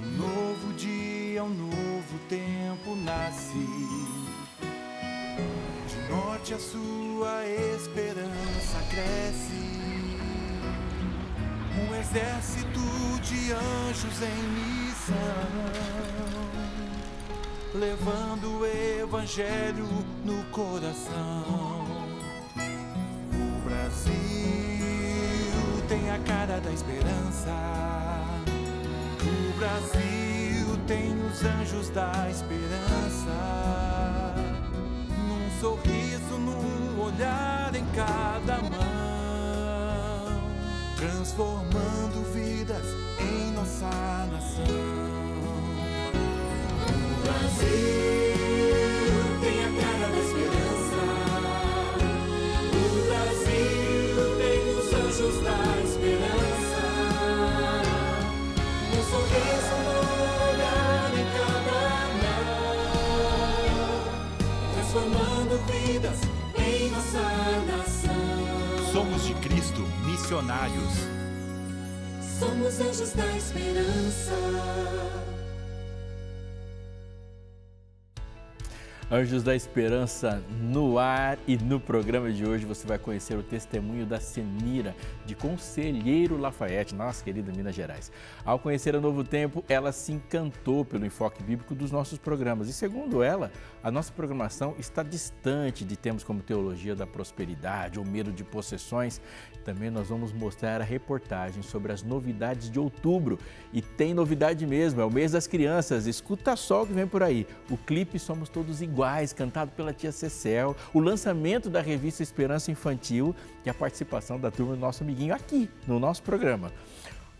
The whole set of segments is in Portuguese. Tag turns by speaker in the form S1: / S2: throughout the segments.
S1: Um novo dia, um novo tempo nasce. De norte a sul a esperança cresce. Um exército de anjos em missão, levando o evangelho no coração. O Brasil tem a cara da esperança. O Brasil tem os anjos da esperança. Num sorriso, num olhar, em cada mão, transformando vidas em nossa nação. O Brasil tem a cara da esperança. O Brasil tem os anjos da esperança. Um sorriso no olhar, em cada mão, transformando vidas em nossa nação.
S2: Somos de Cristo, missionários.
S3: Somos anjos da esperança.
S4: Anjos da Esperança no ar, e no programa de hoje você vai conhecer o testemunho da Senira, de Conselheiro Lafayette, nossa querida Minas Gerais. Ao conhecer a Novo Tempo, ela se encantou pelo enfoque bíblico dos nossos programas e, segundo ela, a nossa programação está distante de temas como teologia da prosperidade ou medo de possessões. Também nós vamos mostrar a reportagem sobre as novidades de outubro, e tem novidade mesmo, é o mês das crianças. Escuta só o que vem por aí: o clipe Somos Todos Iguais, cantado pela tia Cecel, o lançamento da revista Esperança Infantil e a participação da turma do nosso amiguinho aqui no nosso programa.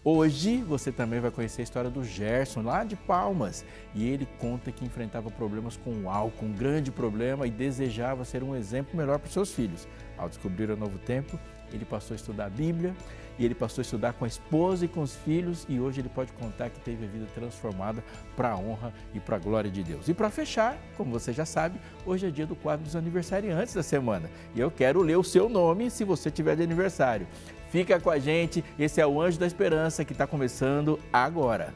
S4: Hoje você também vai conhecer a história do Gerson, lá de Palmas, e ele conta que enfrentava problemas com o álcool, um grande problema, e desejava ser um exemplo melhor para os seus filhos. Ao descobrir o Novo Tempo, ele passou a estudar a Bíblia, e ele passou a estudar com a esposa e com os filhos, e hoje ele pode contar que teve a vida transformada para a honra e para a glória de Deus. E para fechar, como você já sabe, hoje é dia do quadro dos aniversariantes da semana, e eu quero ler o seu nome se você tiver de aniversário. Fica com a gente, esse é o Anjo da Esperança que está começando agora.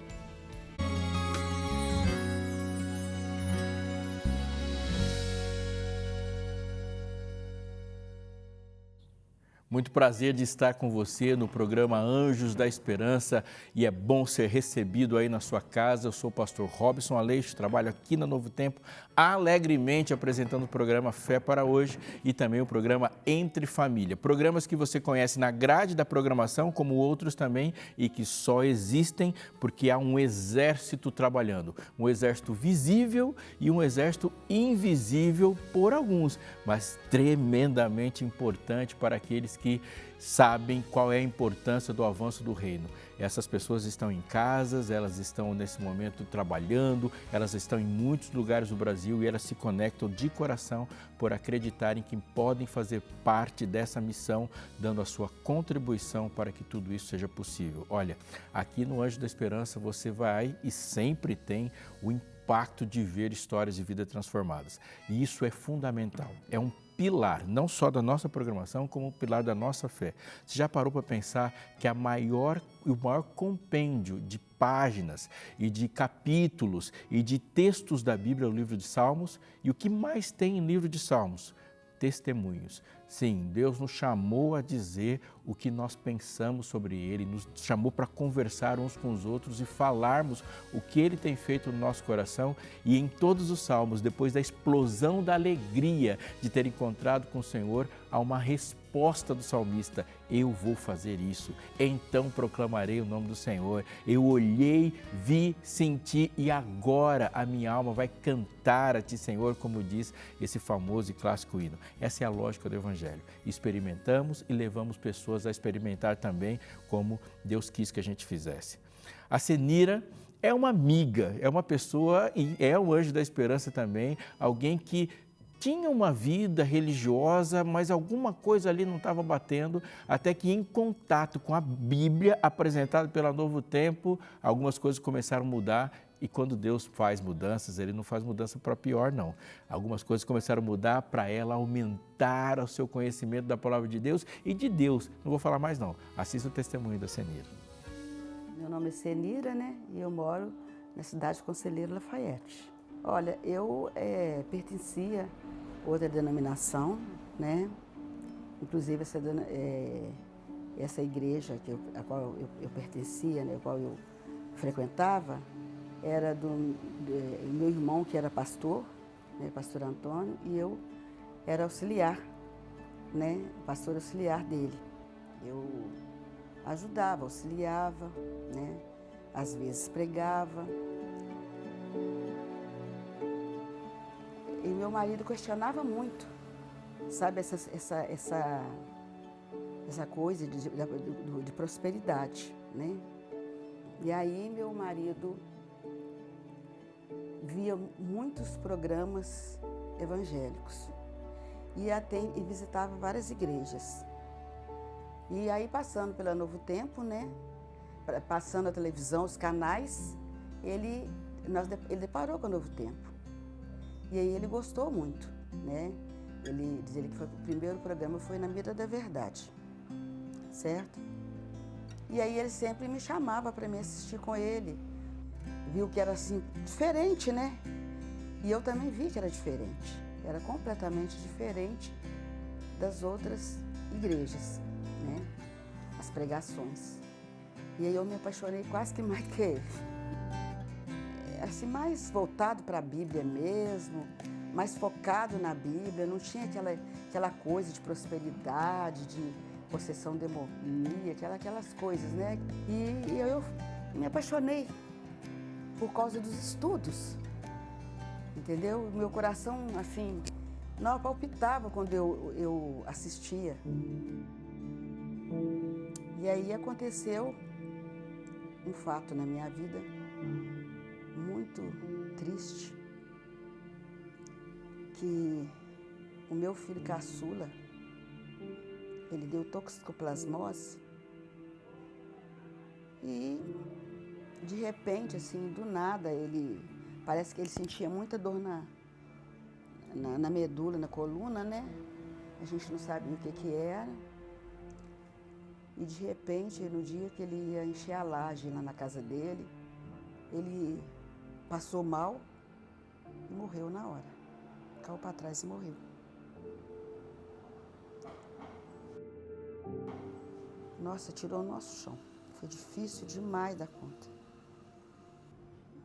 S4: Muito prazer de estar com você no programa Anjos da Esperança, e é bom ser recebido aí na sua casa. Eu sou o pastor Robson Aleixo, trabalho aqui na Novo Tempo, alegremente apresentando o programa Fé para Hoje e também o programa Entre Família. Programas que você conhece na grade da programação, como outros também, e que só existem porque há um exército trabalhando. Um exército visível e um exército invisível por alguns, mas tremendamente importante para aqueles que sabem qual é a importância do avanço do reino. Essas pessoas estão em casas, elas estão nesse momento trabalhando, elas estão em muitos lugares do Brasil e elas se conectam de coração por acreditarem que podem fazer parte dessa missão, dando a sua contribuição para que tudo isso seja possível. Olha, aqui no Anjo da Esperança você vai e sempre tem o impacto de ver histórias de vida transformadas. E isso é fundamental, é um pilar, não só da nossa programação, como um pilar da nossa fé. Você já parou para pensar que o maior compêndio de páginas e de capítulos e de textos da Bíblia é o livro de Salmos? E o que mais tem em livro de Salmos? Testemunhos. Sim, Deus nos chamou a dizer o que nós pensamos sobre Ele, nos chamou para conversar uns com os outros e falarmos o que Ele tem feito no nosso coração. E em todos os salmos, depois da explosão da alegria de ter encontrado com o Senhor, há uma resposta do salmista: eu vou fazer isso, então proclamarei o nome do Senhor. Eu olhei, vi, senti e agora a minha alma vai cantar a Ti, Senhor, como diz esse famoso e clássico hino. Essa é a lógica do Evangelho. Experimentamos e levamos pessoas a experimentar também como Deus quis que a gente fizesse. A Senira é uma amiga, é uma pessoa, e é um anjo da esperança também, alguém que tinha uma vida religiosa, mas alguma coisa ali não estava batendo, até que em contato com a Bíblia apresentada pela Novo Tempo, algumas coisas começaram a mudar. E quando Deus faz mudanças, Ele não faz mudança para pior, não. Algumas coisas começaram a mudar para ela aumentar o seu conhecimento da palavra de Deus e de Deus. Não vou falar mais, não. Assista o testemunho da Senira.
S5: Meu nome é Senira, né? E eu moro na cidade de Conselheiro Lafayette. Olha, eu pertencia a outra denominação, né? Inclusive essa igreja a qual eu pertencia, né? A qual eu frequentava, era do meu irmão, que era pastor, né? Pastor Antônio, e eu era auxiliar, né? Pastor auxiliar dele. Eu ajudava, auxiliava, né? Às vezes pregava. E meu marido questionava muito, sabe, essa coisa de prosperidade, né? E aí meu marido via muitos programas evangélicos e visitava várias igrejas. E aí, passando pela Novo Tempo, né? Passando a televisão, os canais, ele deparou com o Novo Tempo. E aí ele gostou muito, né? Ele diz que o primeiro programa foi Na Mira da Verdade, certo? E aí ele sempre me chamava para me assistir com ele. Viu que era assim, diferente, né? E eu também vi que era diferente. Era completamente diferente das outras igrejas, né? As pregações. E aí eu me apaixonei quase que mais que ele. Assim, mais voltado para a Bíblia mesmo, mais focado na Bíblia, não tinha aquela coisa de prosperidade, de possessão demoníaca, aquelas coisas, né? E eu me apaixonei por causa dos estudos, entendeu? Meu coração, assim, não palpitava quando eu assistia. E aí aconteceu um fato na minha vida muito triste, que o meu filho caçula, ele deu toxoplasmose e de repente, assim, do nada, parece que ele sentia muita dor na medula, na coluna, né? A gente não sabia o que era. E de repente, no dia que ele ia encher a laje lá na casa dele, ele passou mal e morreu na hora. Caiu para trás e morreu. Nossa, tirou o nosso chão. Foi difícil demais da conta.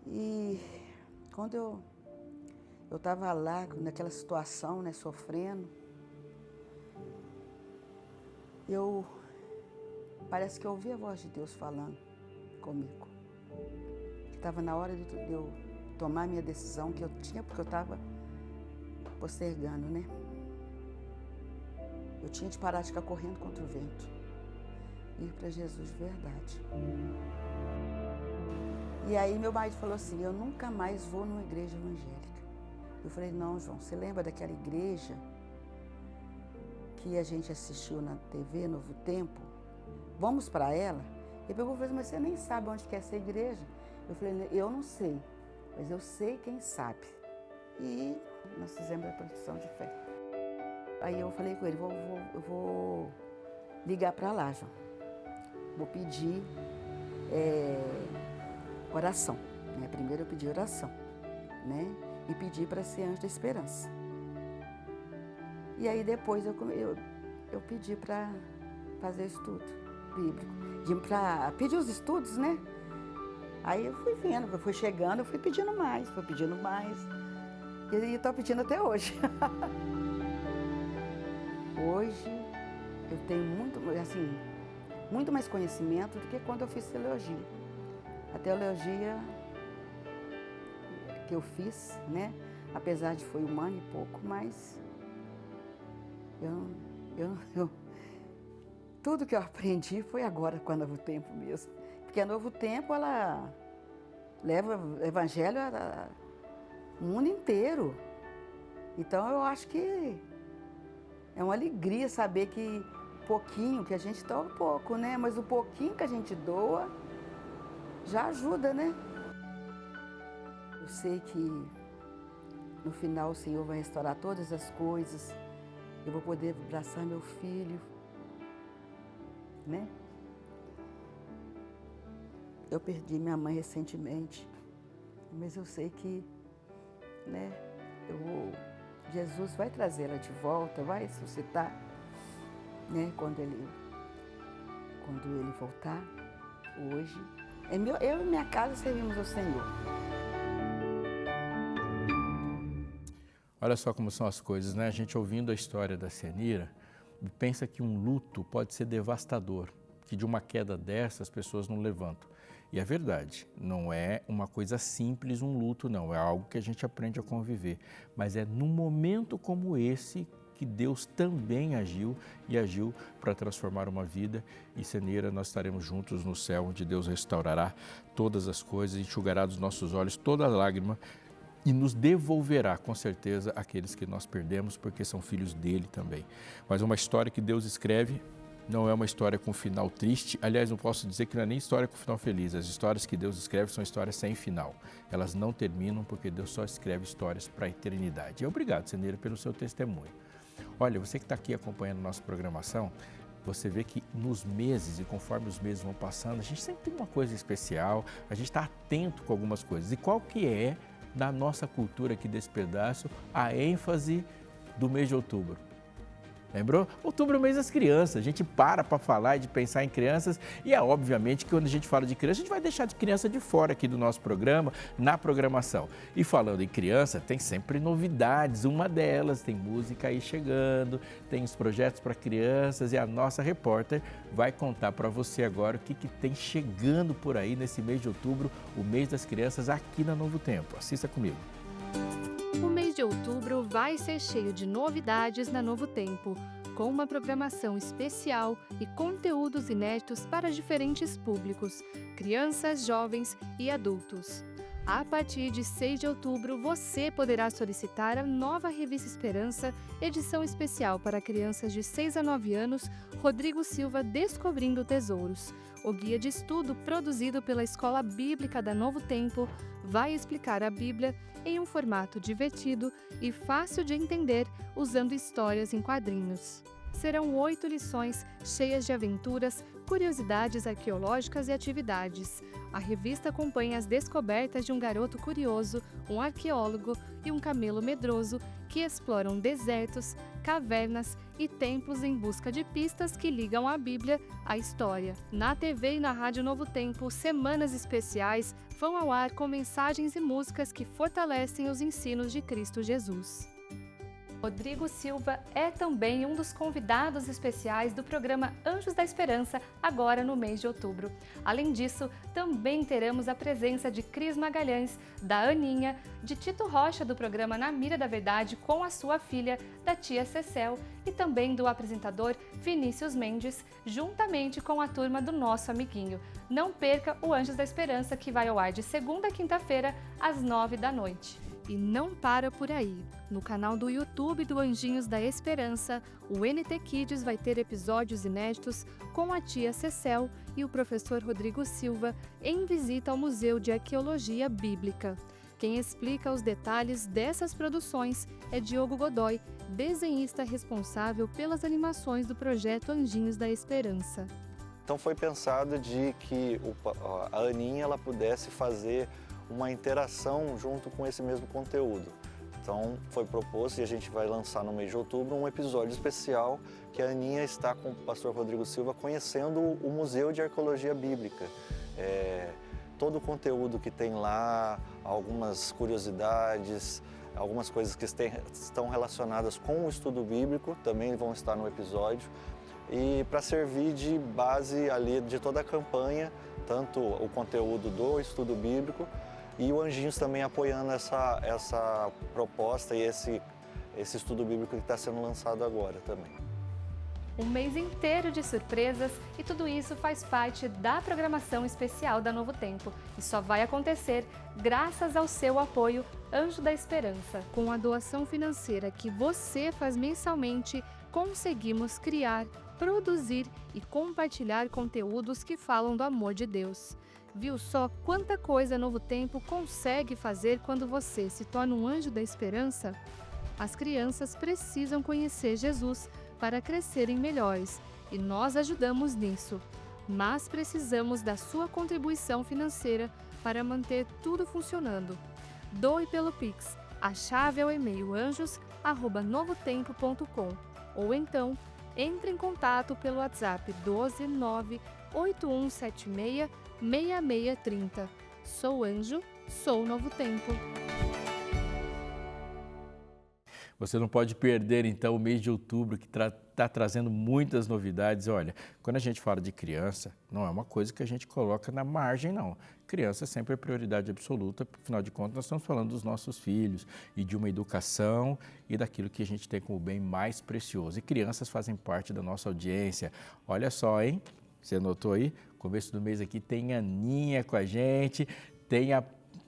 S5: E quando eu estava lá, naquela situação, né, sofrendo, parece que eu ouvi a voz de Deus falando comigo. Estava na hora de eu tomar a minha decisão que eu tinha, porque eu estava postergando, né? Eu tinha de parar de ficar correndo contra o vento. Ir para Jesus de verdade. E aí meu marido falou assim, eu nunca mais vou numa igreja evangélica. Eu falei, não, João, você lembra daquela igreja que a gente assistiu na TV, Novo Tempo? Vamos para ela? Ele pegou e falou, mas você nem sabe onde que é essa igreja? Eu falei, eu não sei, mas eu sei quem sabe. E nós fizemos a profissão de fé. Aí eu falei com ele, eu vou ligar para lá, João. Vou pedir oração. Né? Primeiro eu pedi oração, né? E pedi para ser anjo da esperança. E aí depois eu pedi para fazer estudo bíblico. Para pedir os estudos, né? Aí eu fui vendo, eu fui chegando, eu fui pedindo mais. E estou pedindo até hoje. Hoje eu tenho muito mais conhecimento do que quando eu fiz teologia. A teologia que eu fiz, né? Apesar de foi 1 ano e pouco, mas tudo que eu aprendi foi agora com a Novo Tempo mesmo. Porque a Novo Tempo, ela leva o evangelho ao mundo inteiro. Então eu acho que é uma alegria saber que pouquinho, que a gente doa pouco, né? Mas o pouquinho que a gente doa já ajuda, né? Eu sei que no final o Senhor vai restaurar todas as coisas. Eu vou poder abraçar meu filho, né? Eu perdi minha mãe recentemente Mas eu sei que, né, Jesus vai trazê-la de volta, vai ressuscitar, né, quando ele voltar. Hoje, eu e minha casa servimos ao Senhor.
S4: Olha só como são as coisas, né? A gente ouvindo a história da Cianira, pensa que um luto pode ser devastador, que de uma queda dessa as pessoas não levantam. E é verdade, não é uma coisa simples um luto, não. É algo que a gente aprende a conviver. Mas é num momento como esse que Deus também agiu e agiu para transformar uma vida. E, Cianira, nós estaremos juntos no céu, onde Deus restaurará todas as coisas, enxugará dos nossos olhos toda lágrima e nos devolverá, com certeza, aqueles que nós perdemos, porque são filhos dele também. Mas uma história que Deus escreve não é uma história com final triste. Aliás, não posso dizer que não é nem história com final feliz. As histórias que Deus escreve são histórias sem final. Elas não terminam porque Deus só escreve histórias para a eternidade. E obrigado, Cianira, pelo seu testemunho. Olha, você que está aqui acompanhando a nossa programação, você vê que nos meses e conforme os meses vão passando, a gente sempre tem uma coisa especial, a gente está atento com algumas coisas. E qual que é, na nossa cultura aqui desse pedaço, a ênfase do mês de outubro? Lembrou? Outubro é o mês das crianças, a gente para falar e de pensar em crianças e é obviamente que quando a gente fala de criança, a gente vai deixar de criança de fora aqui do nosso programa, na programação. E falando em criança, tem sempre novidades, uma delas tem música aí chegando, tem os projetos para crianças e a nossa repórter vai contar para você agora o que tem chegando por aí nesse mês de outubro, o mês das crianças aqui na Novo Tempo. Assista comigo.
S6: O mês de outubro vai ser cheio de novidades na Novo Tempo, com uma programação especial e conteúdos inéditos para diferentes públicos, crianças, jovens e adultos. A partir de 6 de outubro, você poderá solicitar a nova Revista Esperança, edição especial para crianças de 6 a 9 anos, Rodrigo Silva Descobrindo Tesouros. O guia de estudo produzido pela Escola Bíblica da Novo Tempo vai explicar a Bíblia em um formato divertido e fácil de entender, usando histórias em quadrinhos. Serão 8 lições cheias de aventuras, curiosidades arqueológicas e atividades. A revista acompanha as descobertas de um garoto curioso, um arqueólogo e um camelo medroso que exploram desertos, cavernas e templos em busca de pistas que ligam a Bíblia à história. Na TV e na Rádio Novo Tempo, semanas especiais vão ao ar com mensagens e músicas que fortalecem os ensinos de Cristo Jesus. Rodrigo Silva é também um dos convidados especiais do programa Anjos da Esperança, agora no mês de outubro. Além disso, também teremos a presença de Cris Magalhães, da Aninha, de Tito Rocha do programa Na Mira da Verdade com a sua filha, da tia Cecel, e também do apresentador Vinícius Mendes, juntamente com a turma do nosso amiguinho. Não perca o Anjos da Esperança, que vai ao ar de segunda a quinta-feira, às 9 da noite. E não para por aí. No canal do YouTube do Anjinhos da Esperança, o NT Kids vai ter episódios inéditos com a tia Cecel e o professor Rodrigo Silva em visita ao Museu de Arqueologia Bíblica. Quem explica os detalhes dessas produções é Diogo Godoy, desenhista responsável pelas animações do projeto Anjinhos da Esperança.
S7: Então foi pensado de que a Aninha ela pudesse fazer uma interação junto com esse mesmo conteúdo. Então foi proposto e a gente vai lançar no mês de outubro um episódio especial que a Aninha está com o pastor Rodrigo Silva conhecendo o Museu de Arqueologia Bíblica. Todo o conteúdo que tem lá, algumas curiosidades, algumas coisas que estão relacionadas com o estudo bíblico também vão estar no episódio. E para servir de base ali de toda a campanha, tanto o conteúdo do estudo bíblico e o Anjinhos também apoiando essa proposta e esse estudo bíblico que está sendo lançado agora também.
S6: Um mês inteiro de surpresas e tudo isso faz parte da programação especial da Novo Tempo e só vai acontecer graças ao seu apoio Anjo da Esperança. Com a doação financeira que você faz mensalmente, conseguimos criar, produzir e compartilhar conteúdos que falam do amor de Deus. Viu só quanta coisa Novo Tempo consegue fazer quando você se torna um anjo da esperança? As crianças precisam conhecer Jesus para crescerem melhores e nós ajudamos nisso. mas precisamos da sua contribuição financeira para manter tudo funcionando. Doe pelo Pix. A chave é o e-mail anjos@novotempo.com ou então entre em contato pelo WhatsApp 12 98176 6630. Sou Anjo, sou Novo Tempo.
S4: Você não pode perder, então, o mês de outubro, que está trazendo muitas novidades. Olha, quando a gente fala de criança, não é uma coisa que a gente coloca na margem, não. Criança sempre é prioridade absoluta, afinal de contas, nós estamos falando dos nossos filhos e de uma educação e daquilo que a gente tem como bem mais precioso. E crianças fazem parte da nossa audiência. Olha só, hein? Você notou aí? Começo do mês aqui tem a Aninha com a gente, tem a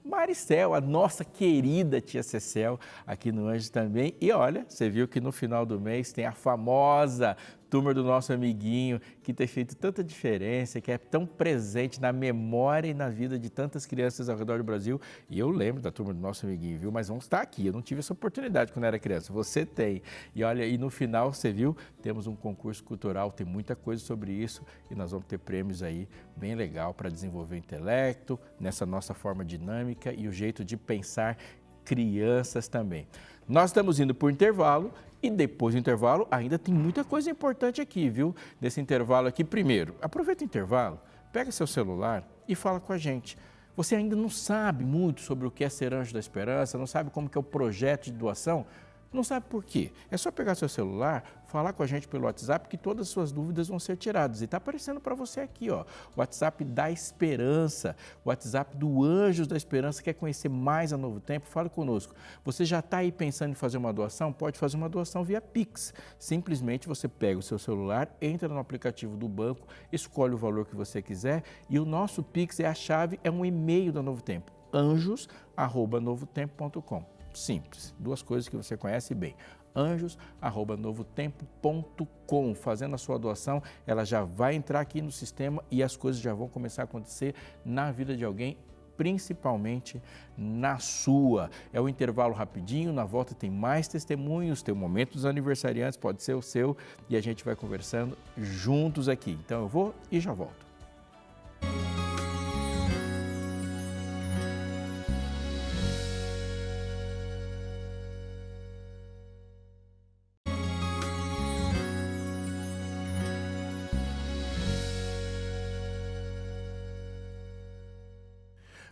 S4: Maricel, a nossa querida tia Cecel, aqui no Anjo também. E olha, você viu que no final do mês tem a famosa turma do nosso amiguinho, que tem feito tanta diferença, que é tão presente na memória e na vida de tantas crianças ao redor do Brasil. E eu lembro da turma do nosso amiguinho, viu? Mas vamos estar aqui, eu não tive essa oportunidade quando era criança, você tem. E olha, e no final, você viu, temos um concurso cultural, tem muita coisa sobre isso e nós vamos ter prêmios aí bem legal para desenvolver o intelecto, nessa nossa forma dinâmica e o jeito de pensar crianças também. Nós estamos indo por intervalo e depois do intervalo ainda tem muita coisa importante aqui, viu? Nesse intervalo aqui, primeiro, aproveita o intervalo, pega seu celular e fala com a gente. Você ainda não sabe muito sobre o que é ser Anjo da Esperança, não sabe como que é o projeto de doação? Não sabe por quê? É só pegar seu celular, falar com a gente pelo WhatsApp que todas as suas dúvidas vão ser tiradas. E está aparecendo para você aqui, ó, o WhatsApp da Esperança, o WhatsApp do Anjos da Esperança. Quer conhecer mais a Novo Tempo? Fale conosco. Você já está aí pensando em fazer uma doação? Pode fazer uma doação via Pix. Simplesmente você pega o seu celular, entra no aplicativo do banco, escolhe o valor que você quiser e o nosso Pix é a chave, é um e-mail da Novo Tempo, anjos@novotempo.com. Simples, duas coisas que você conhece bem, anjos@novotempo.com. Fazendo a sua doação, ela já vai entrar aqui no sistema e as coisas já vão começar a acontecer na vida de alguém, principalmente na sua. É um intervalo rapidinho, na volta tem mais testemunhos, tem o momento dos aniversariantes, pode ser o seu, e a gente vai conversando juntos aqui. Então eu vou e já volto.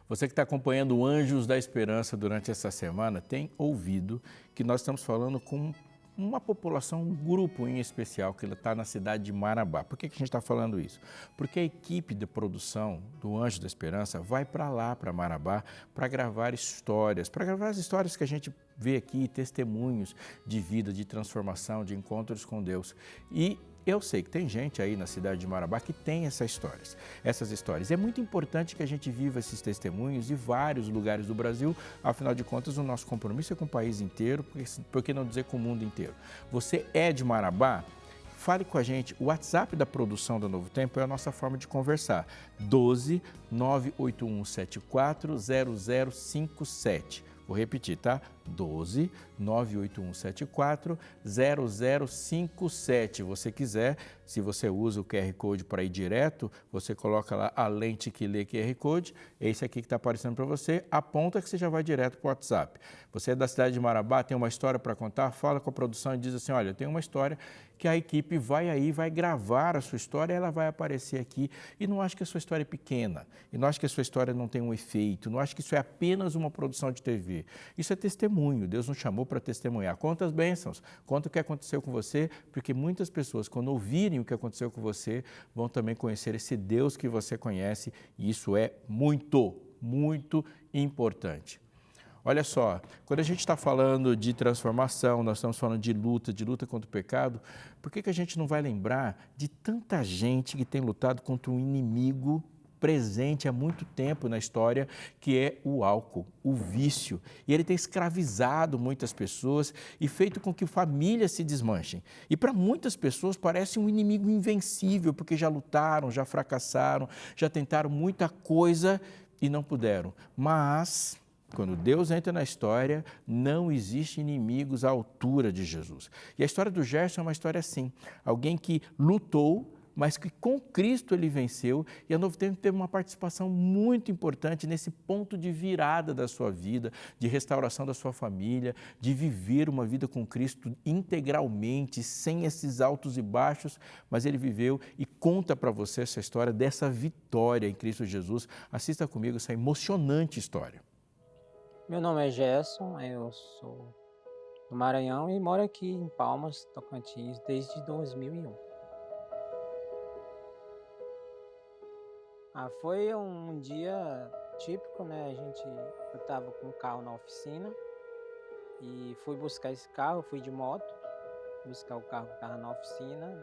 S4: Você que está acompanhando o Anjos da Esperança durante essa semana tem ouvido que nós estamos falando com uma população, um grupo em especial que está na cidade de Marabá. Por que a gente está falando isso? Porque a equipe de produção do Anjos da Esperança vai para lá, para Marabá, para gravar histórias, para gravar as histórias que a gente vê aqui, testemunhos de vida, de transformação, de encontros com Deus. E eu sei que tem gente aí na cidade de Marabá que tem essas histórias. É muito importante que a gente viva esses testemunhos em vários lugares do Brasil. Afinal de contas, o nosso compromisso é com o país inteiro, por que não dizer com o mundo inteiro? Você é de Marabá? Fale com a gente. O WhatsApp da produção do Novo Tempo é a nossa forma de conversar. 12 98174 0057. Vou repetir, tá? 12 98174 0057. Você quiser, se você usa o QR Code para ir direto, você coloca lá a lente que lê QR Code, esse aqui que está aparecendo para você, aponta que você já vai direto para o WhatsApp. Você é da cidade de Marabá, tem uma história para contar, fala com a produção e diz assim, olha, eu tenho uma história que a equipe vai aí, vai gravar a sua história, ela vai aparecer aqui. E não acho que a sua história é pequena, e não acho que a sua história não tem um efeito, não acho que isso é apenas uma produção de TV. Isso é testemunho, Deus nos chamou para testemunhar. Conta as bênçãos, conta o que aconteceu com você, porque muitas pessoas, quando ouvirem o que aconteceu com você, vão também conhecer esse Deus que você conhece, e isso é muito, muito importante. Olha só, quando a gente está falando de transformação, nós estamos falando de luta contra o pecado, por que a gente não vai lembrar de tanta gente que tem lutado contra um inimigo presente há muito tempo na história, que é o álcool, o vício. E ele tem escravizado muitas pessoas e feito com que famílias se desmanchem. E para muitas pessoas parece um inimigo invencível, porque já lutaram, já fracassaram, já tentaram muita coisa e não puderam. Mas quando Deus entra na história, não existe inimigos à altura de Jesus. E a história do Gerson é uma história assim, alguém que lutou, mas que com Cristo ele venceu, e a Novo Tempo teve uma participação muito importante nesse ponto de virada da sua vida, de restauração da sua família, de viver uma vida com Cristo integralmente, sem esses altos e baixos, mas ele viveu e conta para você essa história dessa vitória em Cristo Jesus. Assista comigo essa emocionante história.
S8: Meu nome é Gerson, eu sou do Maranhão e moro aqui em Palmas, Tocantins, desde 2001. Foi um dia típico, né? Eu estava com o carro na oficina e fui buscar esse carro, fui de moto, buscar o carro que estava na oficina,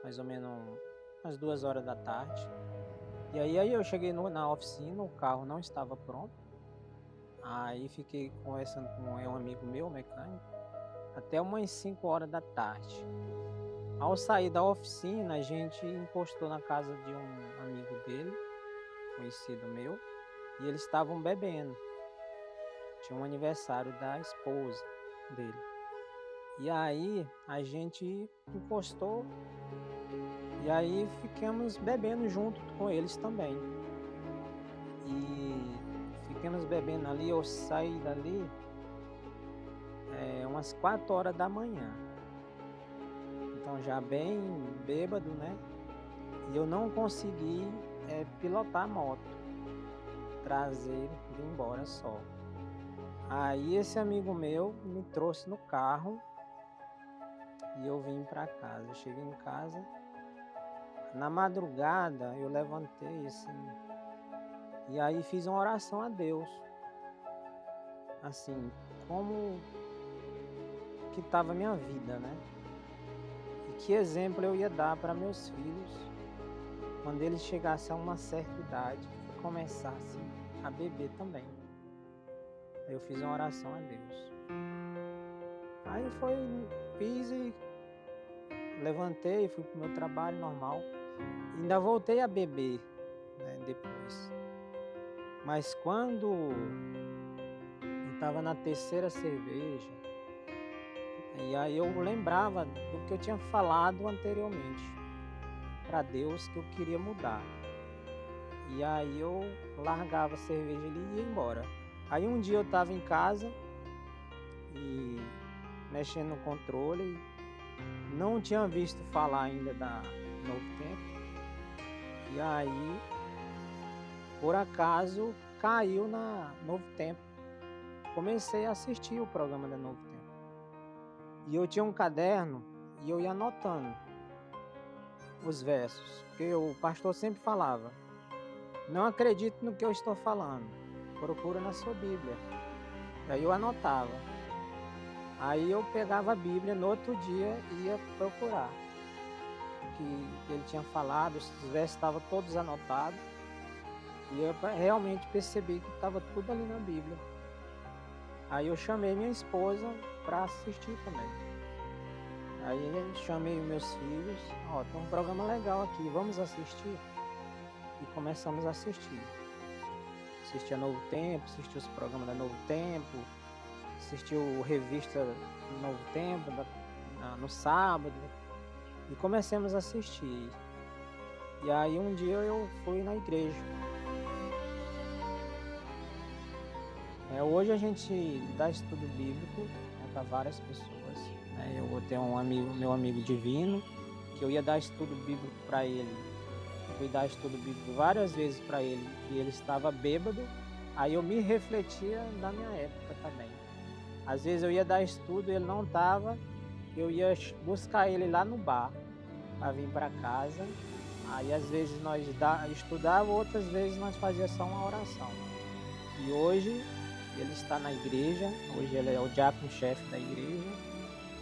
S8: mais ou menos umas 2 horas da tarde. E aí eu cheguei na oficina, o carro não estava pronto. Aí fiquei conversando com um amigo meu, mecânico, até umas 5 horas da tarde. Ao sair da oficina, a gente encostou na casa de um amigo dele, conhecido meu, e eles estavam bebendo. Tinha um aniversário da esposa dele. E aí a gente encostou e aí ficamos bebendo junto com eles também. E ficamos bebendo ali, eu saí dali umas 4 horas da manhã. Então já bem bêbado, né? E eu não consegui pilotar a moto, trazer, vir embora só. Aí esse amigo meu me trouxe no carro e eu vim para casa. Eu cheguei em casa, na madrugada eu levantei assim, e aí fiz uma oração a Deus, assim, como que estava a minha vida, né? E que exemplo eu ia dar para meus filhos quando eles chegassem a uma certa idade e começassem a beber também. Aí eu fiz uma oração a Deus. Aí fiz e levantei, fui pro meu trabalho normal. Ainda voltei a beber, né, depois. Mas quando eu estava na 3ª cerveja, e aí eu lembrava do que eu tinha falado anteriormente para Deus, que eu queria mudar. E aí eu largava a cerveja ali e ia embora. Aí um dia eu estava em casa e mexendo no controle, não tinha visto falar ainda da Novo Tempo. E aí, por acaso, caiu na Novo Tempo. Comecei a assistir o programa da Novo Tempo. E eu tinha um caderno e eu ia anotando os versos, porque o pastor sempre falava: não acredite no que eu estou falando, procura na sua Bíblia. Aí eu anotava. Aí eu pegava a Bíblia, no outro dia ia procurar o que ele tinha falado, os versos estavam todos anotados. E eu realmente percebi que estava tudo ali na Bíblia. Aí eu chamei minha esposa para assistir também. Aí eu chamei os meus filhos: tem um programa legal aqui, vamos assistir? E começamos a assistir. Assisti a Novo Tempo, assisti os programas da Novo Tempo, assisti o Revista Novo Tempo no sábado, e começamos a assistir. E aí um dia eu fui na igreja. Hoje a gente dá estudo bíblico para várias pessoas. Eu tenho meu amigo Divino, que eu ia dar estudo bíblico para ele. Fui dar estudo bíblico várias vezes para ele, que ele estava bêbado. Aí eu me refletia da minha época também. Às vezes eu ia dar estudo, ele não estava, eu ia buscar ele lá no bar para vir para casa. Aí às vezes nós estudávamos, outras vezes nós fazíamos só uma oração. E hoje ele está na igreja, hoje ele é o diácono-chefe da igreja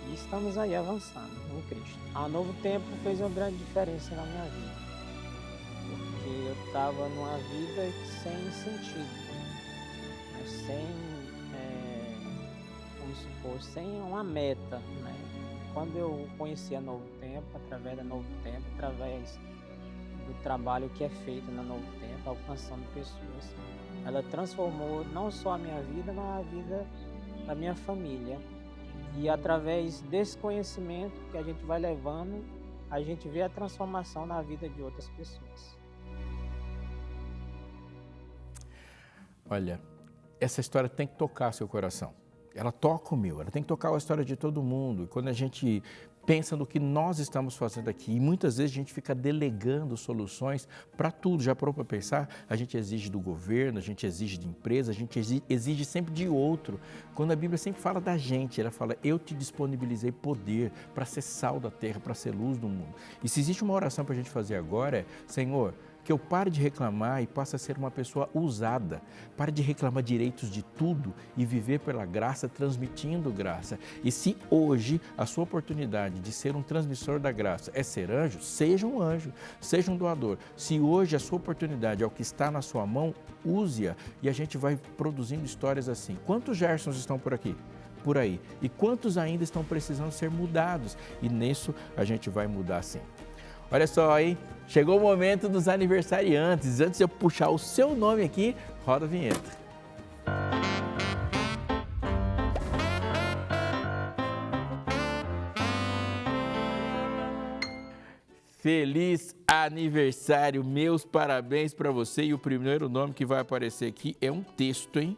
S8: e estamos aí avançando em Cristo. A Novo Tempo fez uma grande diferença na minha vida, porque eu estava numa vida sem sentido, né? Sem uma meta, né? Quando eu conheci a Novo Tempo, através da Novo Tempo, através do trabalho que é feito na Novo Tempo, alcançando pessoas, ela transformou não só a minha vida, mas a vida da minha família. E através desse conhecimento que a gente vai levando, a gente vê a transformação na vida de outras pessoas.
S4: Olha, essa história tem que tocar seu coração. Ela toca o meu, ela tem que tocar a história de todo mundo. E quando a gente pensa no que nós estamos fazendo aqui, e muitas vezes a gente fica delegando soluções para tudo. Já parou para pensar? A gente exige do governo, a gente exige de empresa, a gente exige sempre de outro. Quando a Bíblia sempre fala da gente, ela fala, eu te disponibilizei poder para ser sal da terra, para ser luz do mundo. E se existe uma oração para a gente fazer agora, é, Senhor, que eu pare de reclamar e passe a ser uma pessoa usada. Pare de reclamar direitos de tudo e viver pela graça, transmitindo graça. E se hoje a sua oportunidade de ser um transmissor da graça é ser anjo, seja um doador. Se hoje a sua oportunidade é o que está na sua mão, use-a e a gente vai produzindo histórias assim. Quantos Gersons estão por aqui? Por aí. E quantos ainda estão precisando ser mudados? E nisso a gente vai mudar sim. Olha só, hein? Chegou o momento dos aniversariantes. Antes de eu puxar o seu nome aqui, roda a vinheta. Feliz aniversário, meus parabéns para você. E o primeiro nome que vai aparecer aqui é um texto, hein?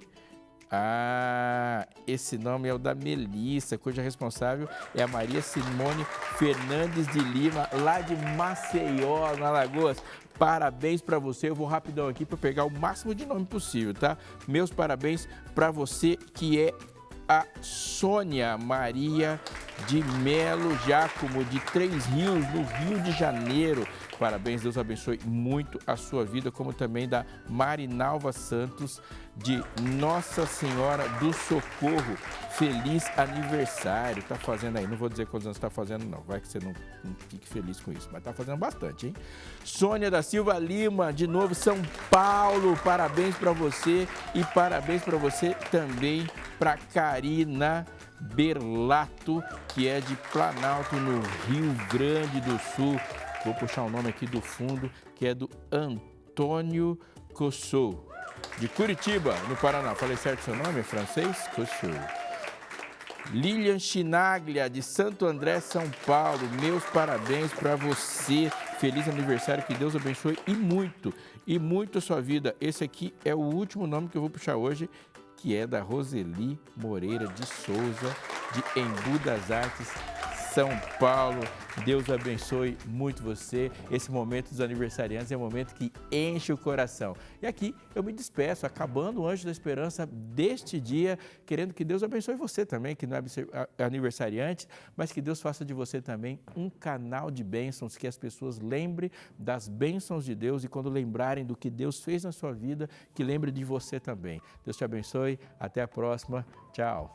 S4: Ah, esse nome é o da Melissa, cuja responsável é a Maria Simone Fernandes de Lima, lá de Maceió, na Alagoas. Parabéns para você, eu vou rapidão aqui para pegar o máximo de nome possível, tá? Meus parabéns para você, que é a Sônia Maria de Melo Giacomo, de Três Rios, no Rio de Janeiro. Parabéns, Deus abençoe muito a sua vida, como também da Marinalva Santos, de Nossa Senhora do Socorro. Feliz aniversário. Tá fazendo aí, não vou dizer quantos anos está fazendo não, vai que você não fique feliz com isso, mas tá fazendo bastante, hein? Sônia da Silva Lima, de novo, São Paulo, parabéns para você e parabéns para você também para Karina Berlato, que é de Planalto, no Rio Grande do Sul. Vou puxar o nome aqui do fundo, que é do Antônio Cossou, de Curitiba, no Paraná. Falei certo seu nome? É francês? Cossou. Lilian Chinaglia, de Santo André, São Paulo. Meus parabéns para você. Feliz aniversário, que Deus abençoe e muito a sua vida. Esse aqui é o último nome que eu vou puxar hoje, que é da Roseli Moreira de Souza, de Embu das Artes, São Paulo. Deus abençoe muito você. Esse momento dos aniversariantes é um momento que enche o coração. E aqui eu me despeço, acabando o Anjo da Esperança deste dia, querendo que Deus abençoe você também, que não é aniversariante, mas que Deus faça de você também um canal de bênçãos, que as pessoas lembrem das bênçãos de Deus e quando lembrarem do que Deus fez na sua vida, que lembre de você também. Deus te abençoe. Até a próxima. Tchau.